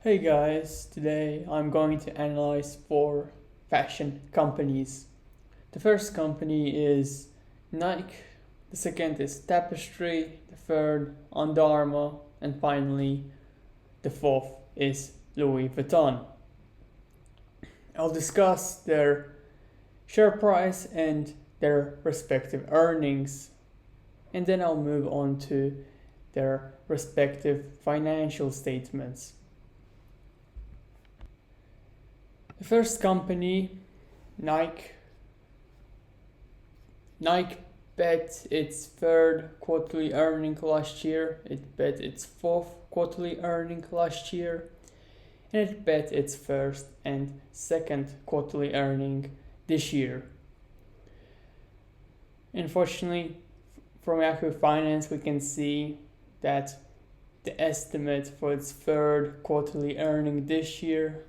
Hey guys, today I'm going to analyze four fashion companies. The first company is Nike, the second is Tapestry, the third Under Armour, and finally the fourth is Louis Vuitton. I'll discuss their share price and their respective earnings, and then I'll move on to their respective financial statements. The first company, Nike bet its third quarterly earning last year, it bet its fourth quarterly earning last year, and it bet its first and second quarterly earning this year. Unfortunately, from Yahoo Finance, we can see that the estimate for its third quarterly earning this year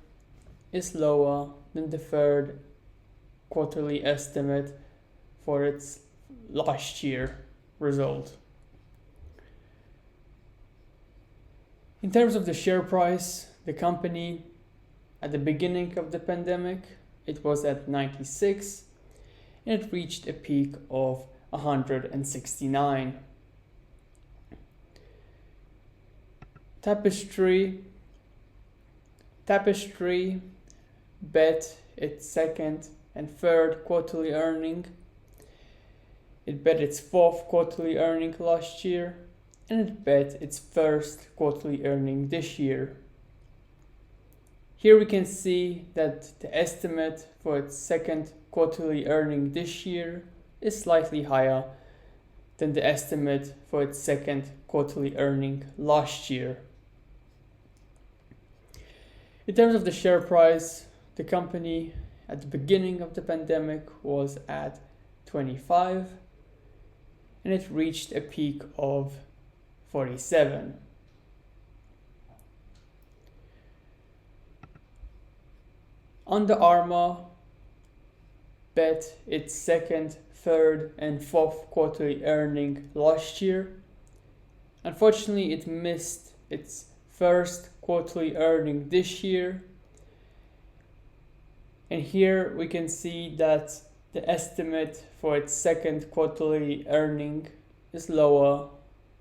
is lower than the third quarterly estimate for its last year result. In terms of the share price, the company at the beginning of the pandemic, it was at 96 and it reached a peak of 169. Tapestry bet its second and third quarterly earning. It bet its fourth quarterly earning last year, and it bet its first quarterly earning this year. Here we can see that the estimate for its second quarterly earning this year is slightly higher than the estimate for its second quarterly earning last year. In terms of the share price, the company at the beginning of the pandemic was at 25 and it reached a peak of 47. Under Armour bet its second, third, and fourth quarterly earning last year. Unfortunately, it missed its first quarterly earning this year. And here we can see that the estimate for its second quarterly earning is lower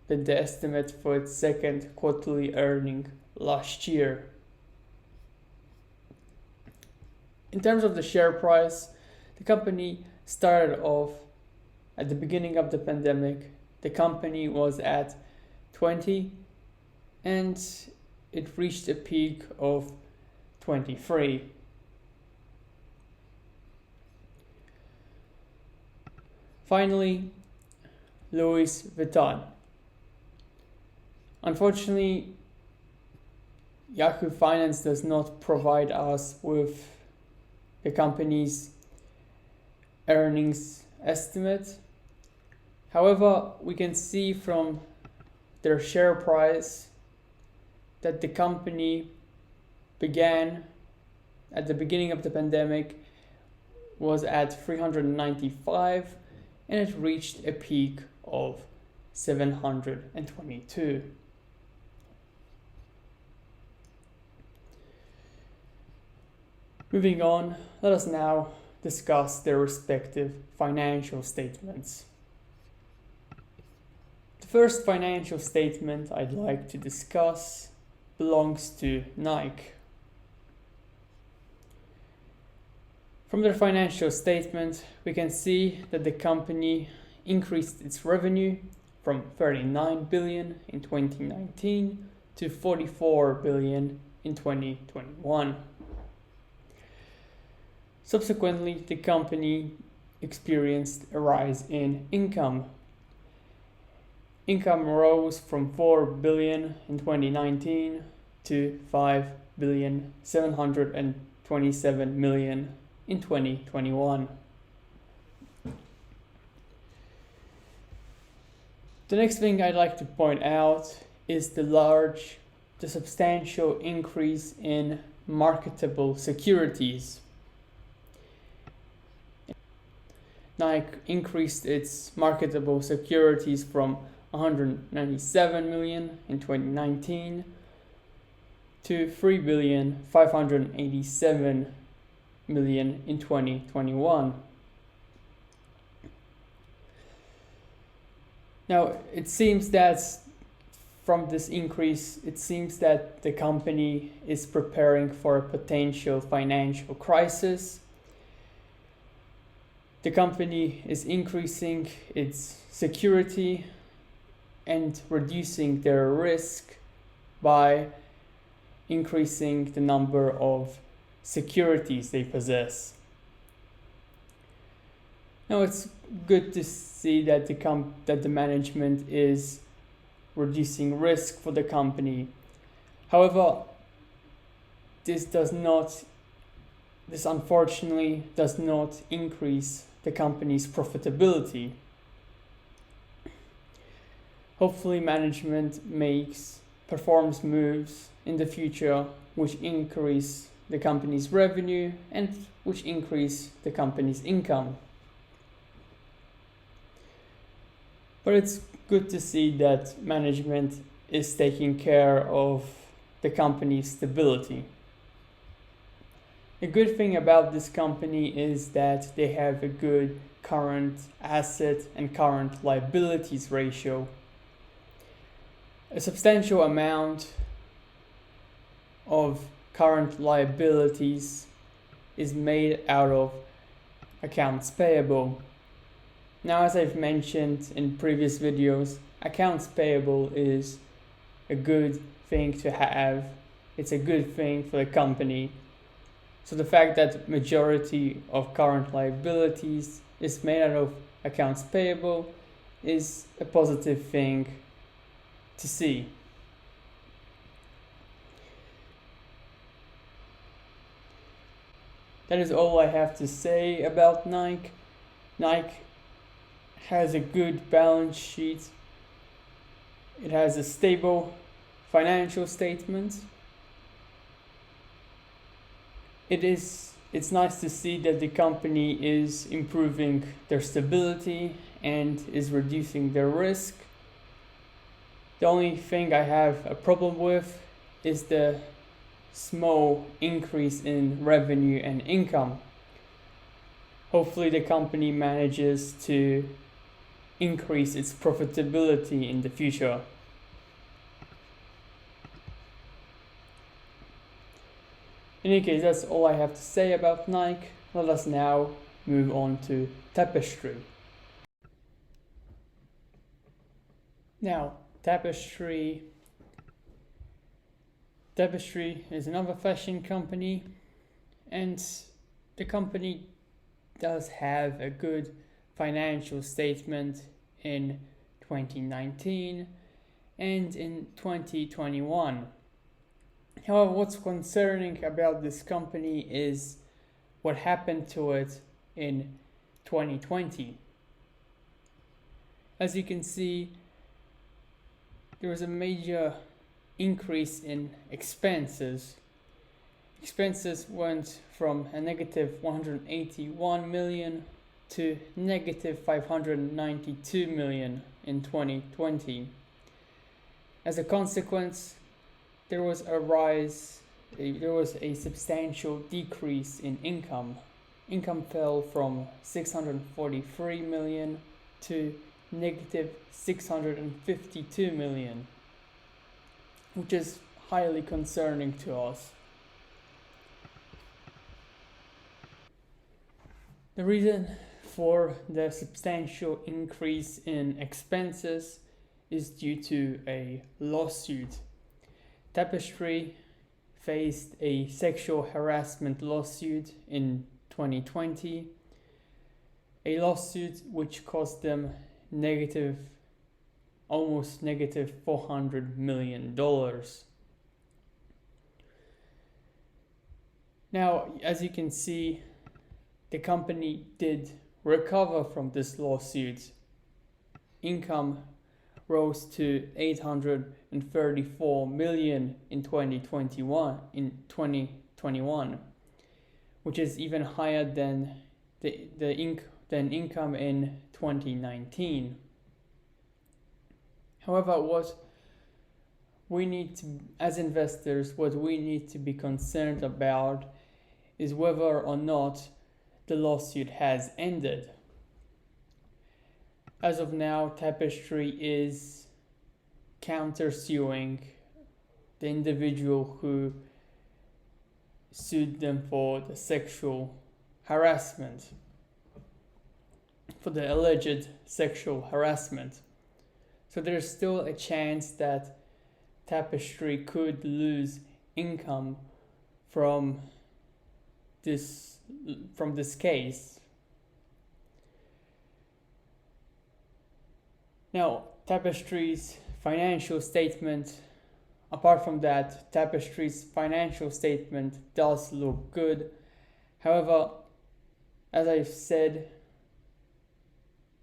than the estimate for its second quarterly earning last year. In terms of the share price, the company started off at the beginning of the pandemic. The company was at 20 and it reached a peak of 23. Finally, Louis Vuitton. Unfortunately, Yahoo Finance does not provide us with the company's earnings estimate. However, we can see from their share price that the company began at the beginning of the pandemic was at 395 and it reached a peak of 722. Moving on, let us now discuss their respective financial statements. The first financial statement I'd like to discuss belongs to Nike. From their financial statement, we can see that the company increased its revenue from 39 billion in 2019 to 44 billion in 2021. Subsequently, the company experienced a rise in income. Income rose from 4 billion in 2019 to 5 billion 727 million in 2021. The next thing I'd like to point out is the substantial increase in marketable securities. Nike increased its marketable securities from 197 million in 2019 to 3,587,000,000 in 2021. Now, it seems that from this increase, it seems that the company is preparing for a potential financial crisis. The company is increasing its security and reducing their risk by increasing the number of securities they possess. Now, it's good to see that the management is reducing risk for the company. However, this unfortunately does not increase the company's profitability. Hopefully, management performs moves in the future which increase the company's revenue and which increase the company's income. But it's good to see that management is taking care of the company's stability. A good thing about this company is that they have a good current asset and current liabilities ratio. A substantial amount of current liabilities is made out of accounts payable. Now, as I've mentioned in previous videos, accounts payable is a good thing to have. It's a good thing for the company. So the fact that majority of current liabilities is made out of accounts payable is a positive thing to see. That is all I have to say about Nike. Nike has a good balance sheet. It has a stable financial statement. It's nice to see that the company is improving their stability and is reducing their risk. The only thing I have a problem with is the small increase in revenue and income. Hopefully the company manages to increase its profitability in the future. In any case, that's all I have to say about Nike. Let us now move on to Tapestry. Now, Tapestry is another fashion company, and the company does have a good financial statement in 2019 and in 2021. However, what's concerning about this company is what happened to it in 2020. As you can see, there was a major increase in expenses. Expenses went from a negative 181 million to negative 592 million in 2020. As a consequence, there was a substantial decrease in income. Income fell from 643 million to negative 652 million, which is highly concerning to us. The reason for the substantial increase in expenses is due to a lawsuit. Tapestry faced a sexual harassment lawsuit in 2020, a lawsuit which cost them almost negative $400 million. Now, as you can see, the company did recover from this lawsuit. Income rose to 834 million in 2021, which is even higher than than income in 2019. However, we need to, as investors, what we need to be concerned about is whether or not the lawsuit has ended. As of now, Tapestry is countersuing the individual who sued them for the sexual harassment, for the alleged sexual harassment. So there's still a chance that Tapestry could lose income from this case. Now, Tapestry's financial statement, apart from that, Tapestry's financial statement does look good. However, as I've said,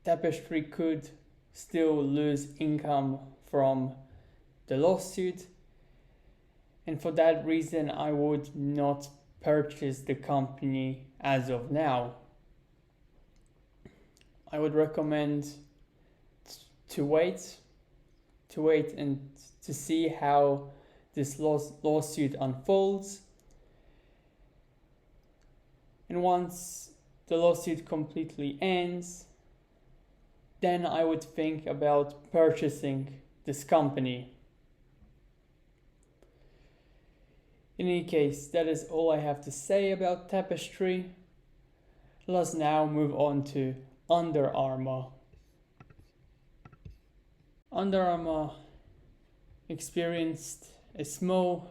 Tapestry could still lose income from the lawsuit, and for that reason I would not purchase the company as of now. I would recommend to wait and to see how this lawsuit unfolds, and once the lawsuit completely ends, then I would think about purchasing this company. In any case, that is all I have to say about Tapestry. Let's now move on to Under Armour. Under Armour experienced a small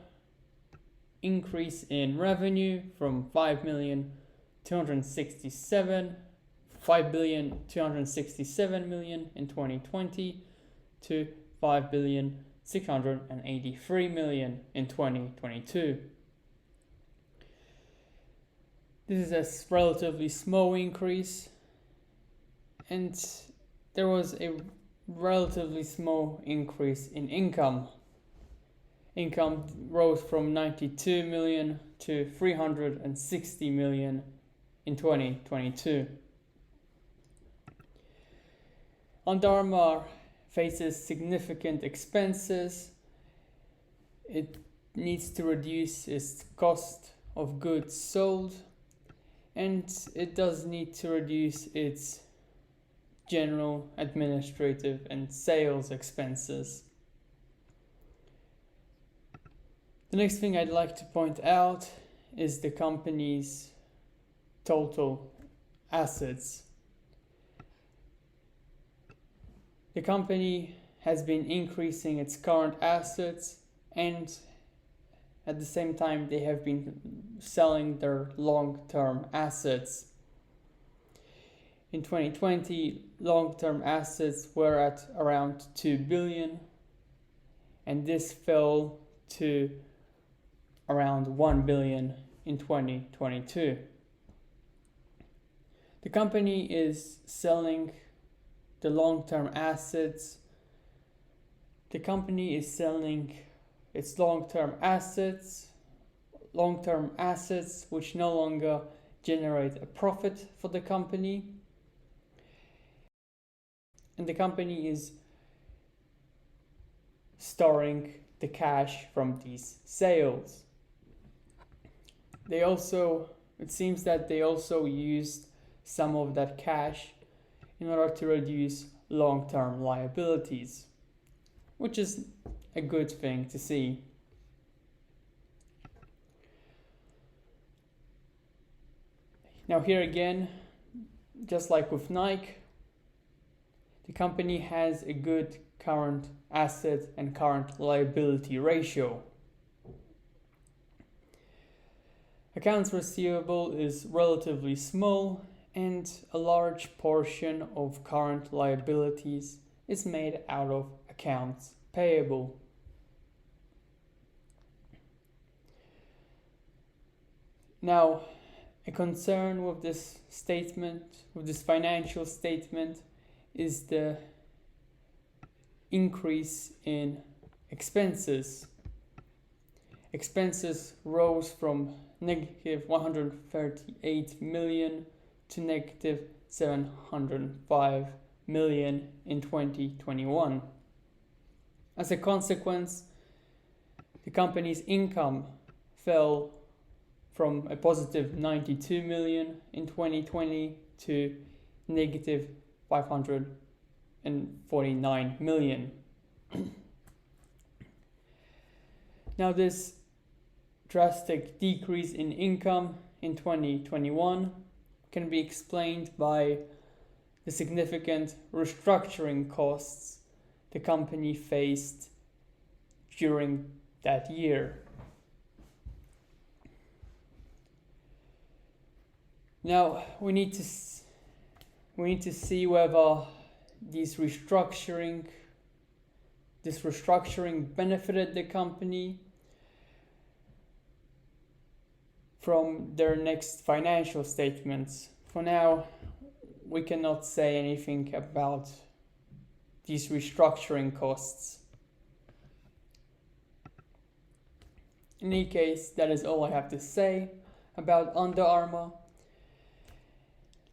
increase in revenue from 5,267,000,000 in 2020 to 5,683,000,000 in 2022. This is a relatively small increase, and there was a relatively small increase in income. Income rose from 92 million to 360 million in 2022. Under Armour faces significant expenses. It needs to reduce its cost of goods sold, and it does need to reduce its general, administrative, and sales expenses. The next thing I'd like to point out is the company's total assets. The company has been increasing its current assets, and at the same time they have been selling their long-term assets. In 2020, long-term assets were at around 2 billion, and this fell to around 1 billion in 2022. The company is selling the long-term assets. The company is selling its long-term assets which no longer generate a profit for the company. And the company is storing the cash from these sales. It seems that they also used some of that cash in order to reduce long-term liabilities, which is a good thing to see. Now here again, just like with Nike, the company has a good current asset and current liability ratio. Accounts receivable is relatively small, and a large portion of current liabilities is made out of accounts payable. Now, a concern with this financial statement, is the increase in expenses. Expenses rose from negative 138 million to negative 705 million in 2021. As a consequence, the company's income fell from a positive 92 million in 2020 to negative 549 million. Now, this drastic decrease in income in 2021 can be explained by the significant restructuring costs the company faced during that year. Now, we need to see whether this restructuring benefited the company from their next financial statements. For now, we cannot say anything about these restructuring costs. In any case, that is all I have to say about Under Armour.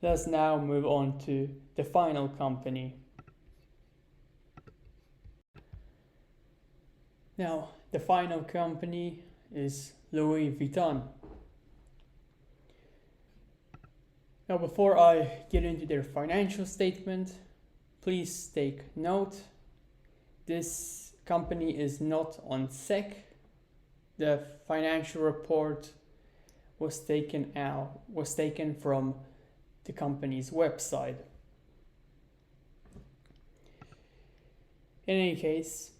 Let's now move on to the final company. Now, the final company is Louis Vuitton. Now, before I get into their financial statement, please take note, this company is not on SEC. The financial report was taken from the company's website. In any case,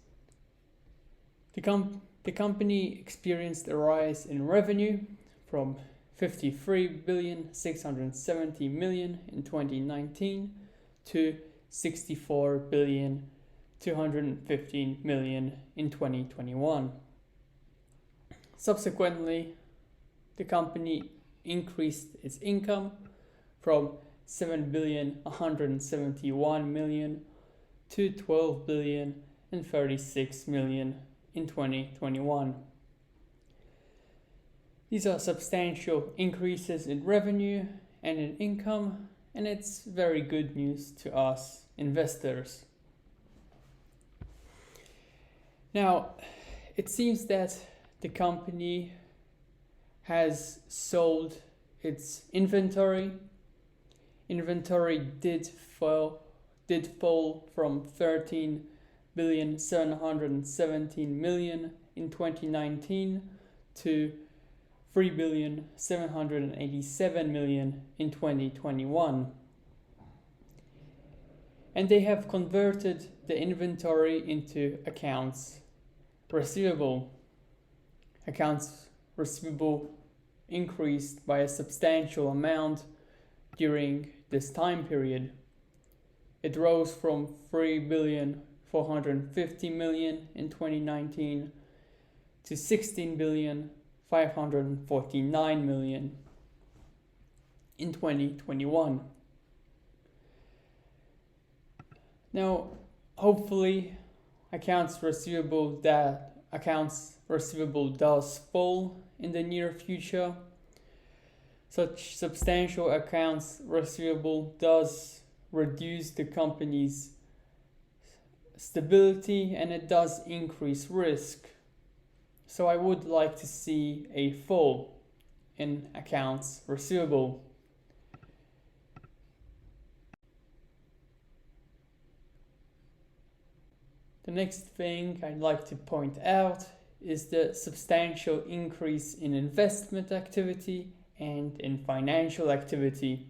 the company experienced a rise in revenue from 53,670 million in 2019 to 64,215 million in 2021. Subsequently, the company increased its income from 7,171 million to 12,036 million in 2021. These are substantial increases in revenue and in income, and it's very good news to us investors. Now, it seems that the company has sold its inventory. Inventory did fall from 13,717 million in 2019 to 3,787 million in 2021. And they have converted the inventory into accounts receivable. Accounts receivable increased by a substantial amount during this time period. It rose from 3,450 million in 2019 to 16,549 million in 2021. Now, hopefully, accounts receivable does fall in the near future. Such substantial accounts receivable does reduce the company's stability and it does increase risk. So I would like to see a fall in accounts receivable. The next thing I'd like to point out is the substantial increase in investment activity and in financial activity.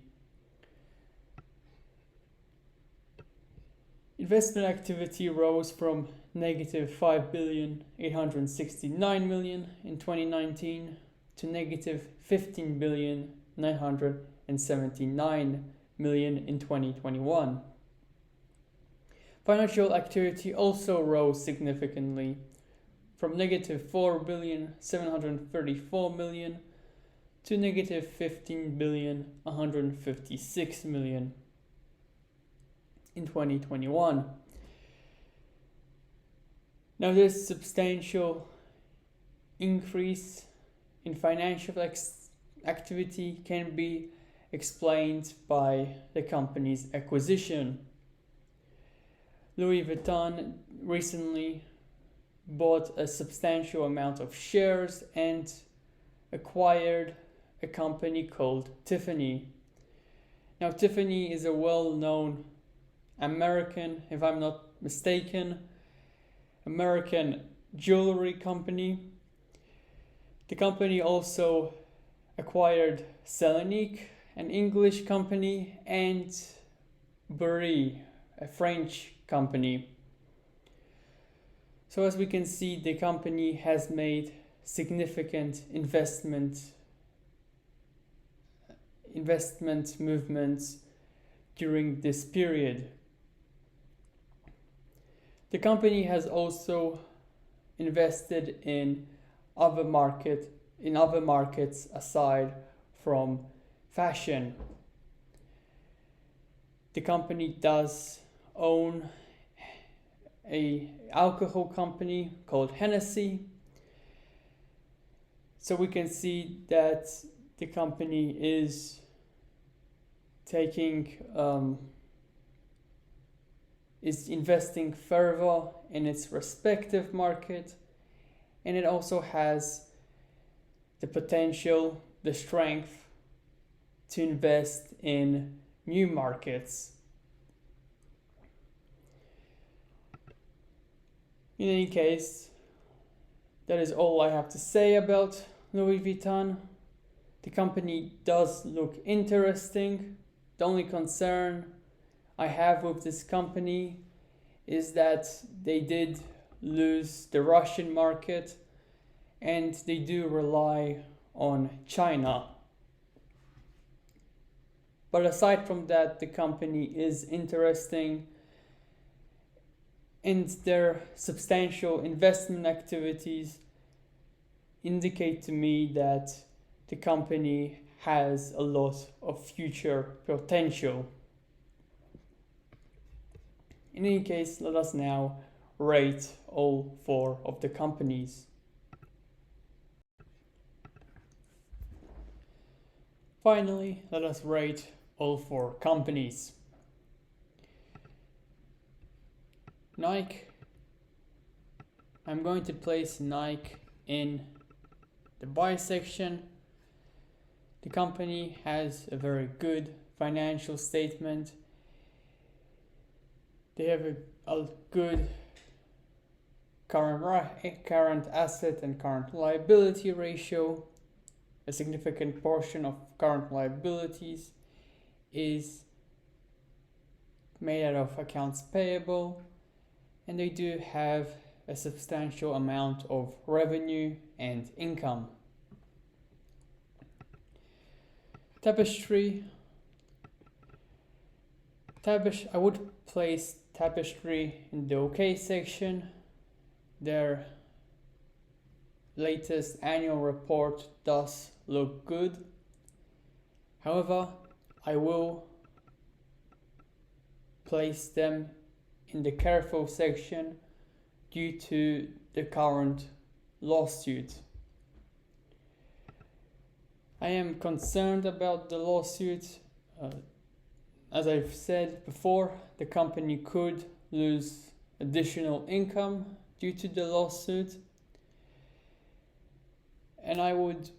Investment activity rose from negative 5,869 million in 2019 to negative 15,979 million in 2021. Financial activity also rose significantly from negative 4,734 million to negative 15,156 million in 2021. Now, this substantial increase in financial activity can be explained by the company's acquisition. Louis Vuitton recently bought a substantial amount of shares and acquired a company called Tiffany. Now, Tiffany is a well-known American, if I'm not mistaken, American jewelry company. The company also acquired Selenique, an English company, and Bury, a French company. So as we can see, the company has made significant investment movements during this period. The company has also invested in other markets aside from fashion. The company does own an alcohol company called Hennessy. So we can see that the company is investing further in its respective market, and it also has the potential, the strength to invest in new markets. In any case, that is all I have to say about Louis Vuitton. The company does look interesting. The only concern I have with this company is that they did lose the Russian market and they do rely on China. But aside from that, the company is interesting and their substantial investment activities indicate to me that the company has a lot of future potential. In any case, let us now rate all 4 of the companies. Finally, let us rate all 4 companies. Nike. I'm going to place Nike in the buy section. The company has a very good financial statement. They have a good current asset and current liability ratio. A significant portion of current liabilities is made out of accounts payable, and they do have a substantial amount of revenue and income. Tapestry. I would place Tapestry in the OK section. Their latest annual report does look good. However, I will place them in the careful section due to the current lawsuit. I am concerned about the lawsuit. As I've said before, the company could lose additional income due to the lawsuit, and I would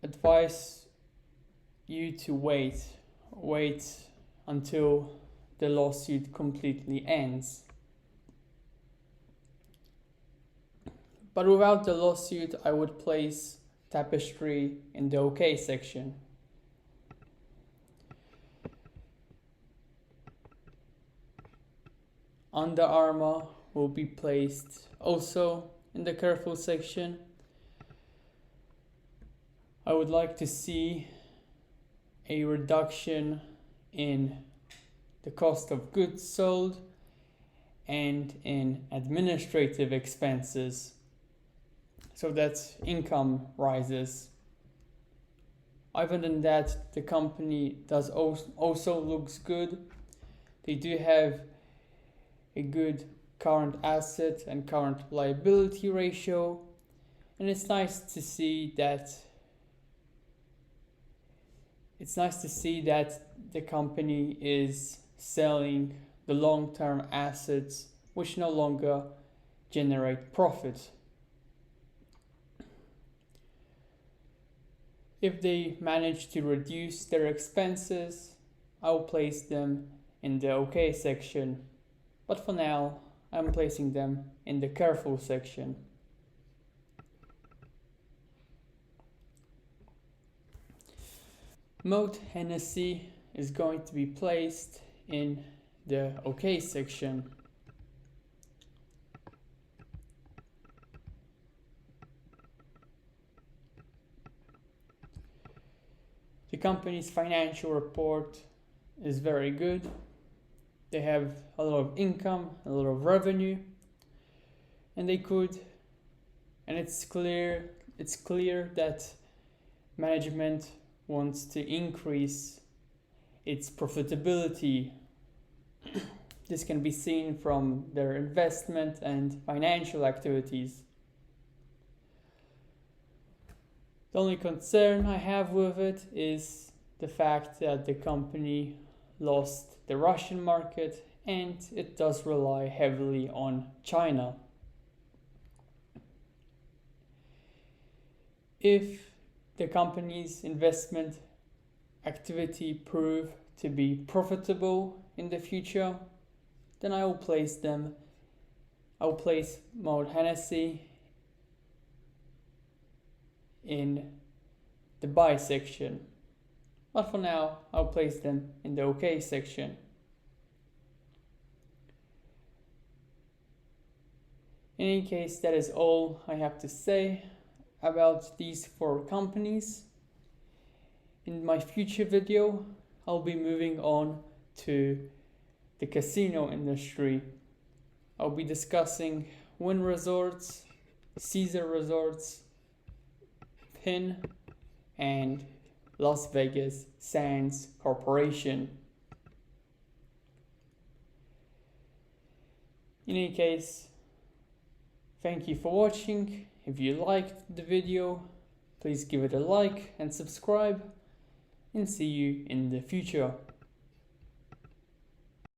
advise you to wait until the lawsuit completely ends. But without the lawsuit, I would place Tapestry in the OK section. Under Armour will be placed also in the careful section. I would like to see a reduction in the cost of goods sold and in administrative expenses so that income rises. Other than that, the company does also looks good. They do have a good current asset and current liability ratio, and it's nice to see that the company is selling the long-term assets which no longer generate profit. If they manage to reduce their expenses, I'll place them in the OK section, but for now I'm placing them in the careful section. Moët Hennessy is going to be placed in the OK section. The company's financial report is very good. They have a lot of income, a lot of revenue, and it's clear that management wants to increase its profitability. This can be seen from their investment and financial activities. The only concern I have with it is the fact that the company lost the Russian market and it does rely heavily on China. If the company's investment activity prove to be profitable in the future, then I will place Moët Hennessy in the buy section, but for now I'll place them in the OK section. In any case, that is all I have to say about these 4 companies. In my future video, I'll be moving on to the casino industry. I'll be discussing Wynn Resorts, Caesar Resorts, Penn, and Las Vegas Sands Corporation. In any case, thank you for watching. If you liked the video, please give it a like and subscribe, and see you in the future.